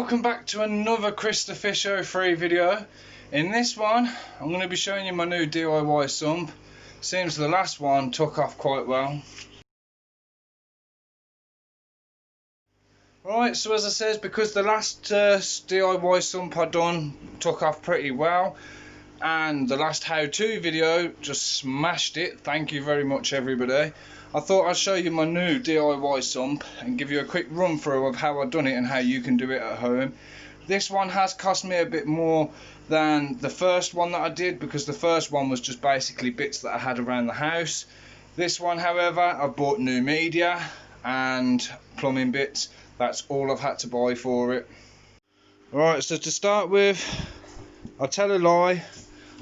welcome back to another Christopher Show free video. In this one, I'm going to be showing you my new DIY sump. Seems the last one took off quite well. Right, so as I said, because the last DIY sump I done took off pretty well, and the last how-to video just smashed it, thank you very much everybody, I thought I'd show you my new DIY sump and give you a quick run through of how I've done it and how you can do it at home. This one has cost me a bit more than the first one that I did, because the first one was just basically bits that I had around the house. This one, however, I bought new media and plumbing bits. That's all I've had to buy for it. Right, so to start with, I'll tell a lie,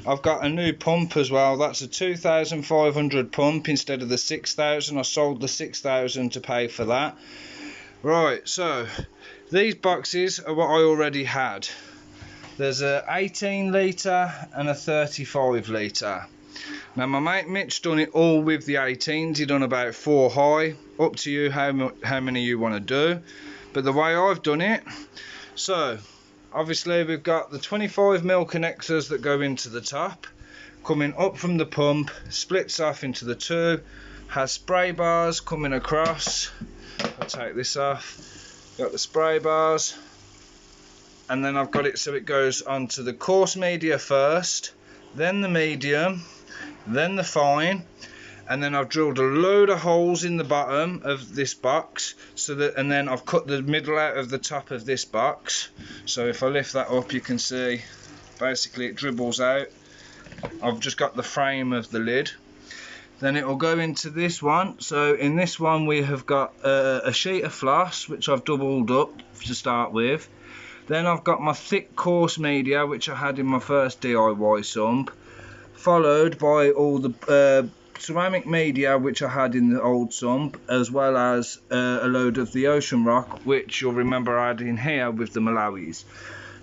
I've got a new pump as well. That's a 2,500 pump instead of the 6,000. I sold the 6,000 to pay for that. Right, so these boxes are what I already had. There's a 18 litre and a 35 litre. Now my mate Mitch done it all with the 18s. He done about 4 high. Up to you how many you want to do. But the way I've done it, so obviously we've got the 25mm connectors that go into the top, coming up from the pump, splits off into the two, has spray bars coming across. I'll take this off, got the spray bars, and then I've got it so it goes onto the coarse media first, then the medium, then the fine, and then I've drilled a load of holes in the bottom of this box, so that, and then I've cut the middle out of the top of this box. So if I lift that up, you can see basically it dribbles out. I've just got the frame of the lid. Then it will go into this one. So in this one we have got a sheet of floss, which I've doubled up to start with. Then I've got my thick coarse media, which I had in my first DIY sump, followed by all the ceramic media which I had in the old sump, as well as a load of the ocean rock, which you'll remember I had in here with the Malawis.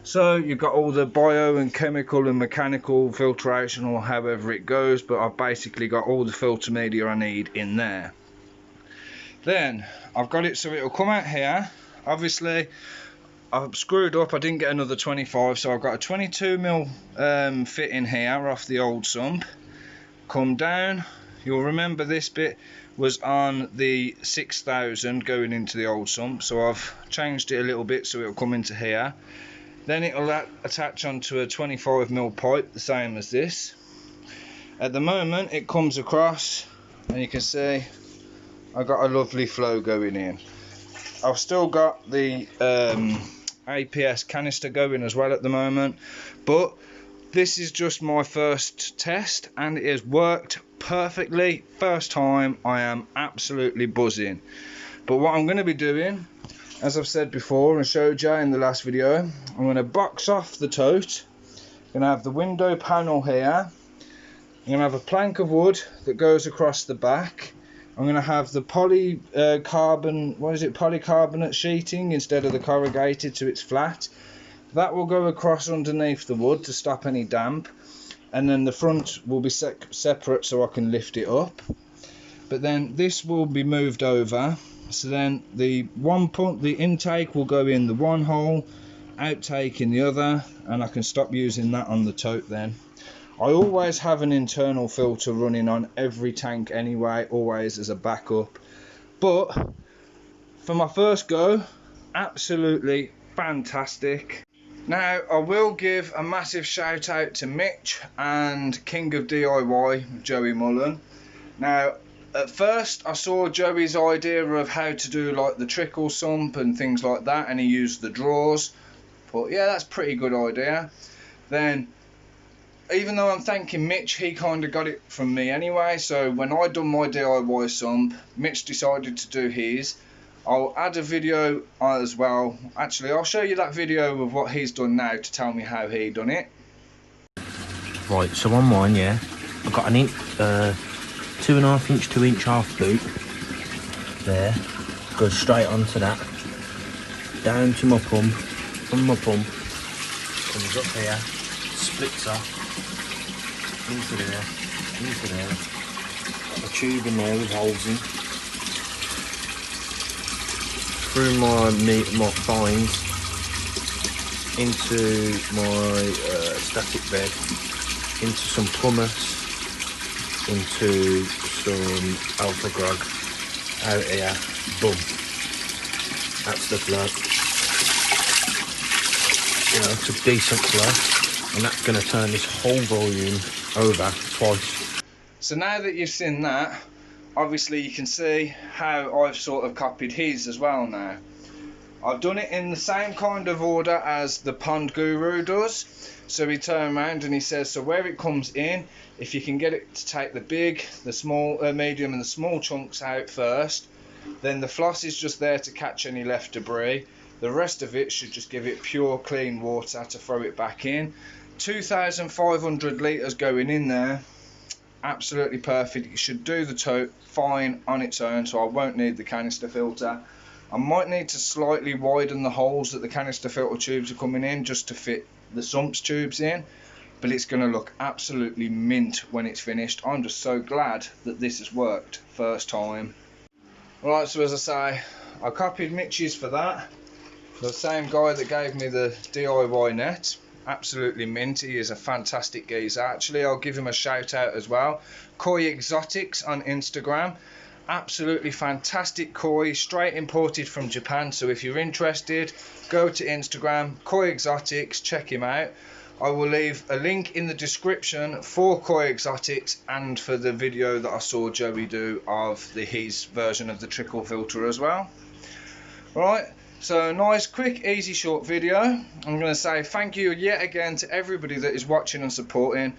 So you've got all the bio and chemical and mechanical filtration, or however it goes, but I've basically got all the filter media I need in there. Then I've got it so it'll come out here. Obviously I've screwed up, I didn't get another 25, so I've got a 22mm fit in here off the old sump. Come down, you'll remember this bit was on the 6,000 going into the old sump, so I've changed it a little bit so it'll come into here. Then it'll attach onto a 25mm pipe, the same as this. At the moment it comes across, and you can see I've got a lovely flow going in. I've still got the APS canister going as well at the moment, but this is just my first test and it has worked perfectly. First time, I am absolutely buzzing. But what I'm going to be doing, as I've said before and showed you in the last video, I'm going to box off the tote. I'm going to have the window panel here. I'm going to have a plank of wood that goes across the back. I'm going to have the polycarbonate sheeting instead of the corrugated, so it's flat. That will go across underneath the wood to stop any damp, and then the front will be separate so I can lift it up. But then this will be moved over, so then the intake will go in the one hole, outtake in the other, and I can stop using that on the tote then. I always have an internal filter running on every tank anyway, always as a backup. But for my first go, absolutely fantastic. Now I will give a massive shout out to Mitch and King of DIY, Joey Mullen. Now at first I saw Joey's idea of how to do like the trickle sump and things like that, and he used the drawers. But yeah, that's a pretty good idea. Then even though I'm thanking Mitch, he kind of got it from me anyway. So when I done my DIY sump, Mitch decided to do his. I'll add a video as well. Actually, I'll show you that video of what he's done now to tell me how he done it. Right, so on mine, yeah, I've got an 2.5 inch, 2 inch half boot there. Goes straight onto that, down to my pump. From my pump, comes up here, splits off into there, got a tube in there with holes in. Through my fines, into my static bed, into some pumice, into some alpha grog out here. Boom. That's the flow. You know, it's a decent flow, and that's going to turn this whole volume over twice. So now that you've seen that, obviously you can see how I've sort of copied his as well now. I've done it in the same kind of order as the Pond Guru does. So he turns around and he says, so where it comes in, if you can get it to take the big, the small, medium and the small chunks out first, then the floss is just there to catch any left debris. The rest of it should just give it pure clean water to throw it back in. 2,500 litres going in there. Absolutely perfect. It should do the tote fine on its own, so I won't need the canister filter. I might need to slightly widen the holes that the canister filter tubes are coming in just to fit the Sump's tubes in, but it's going to look absolutely mint when it's finished. I'm just so glad that this has worked first time. Right, so as I say, I copied Mitch's for that. The same guy that gave me the DIY net. Absolutely mint. He is a fantastic geezer. Actually, I'll give him a shout out as well. Koiexotics on Instagram. Absolutely fantastic koi, straight imported from Japan. So if you're interested, go to Instagram, Koiexotics, check him out. I will leave a link in the description for Koiexotics and for the video that I saw Joey do of his version of the Trickle filter as well. Right, so nice, quick, easy, short video. I'm going to say thank you yet again to everybody that is watching and supporting.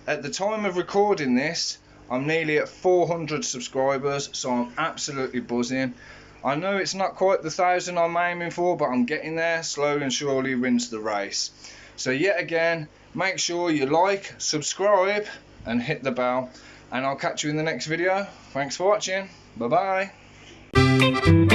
At the time of recording this, I'm nearly at 400 subscribers, so I'm absolutely buzzing. I know it's not quite the 1,000 I'm aiming for, but I'm getting there. Slowly and surely wins the race. So yet again, make sure you like, subscribe and hit the bell, and I'll catch you in the next video. Thanks for watching. Bye bye.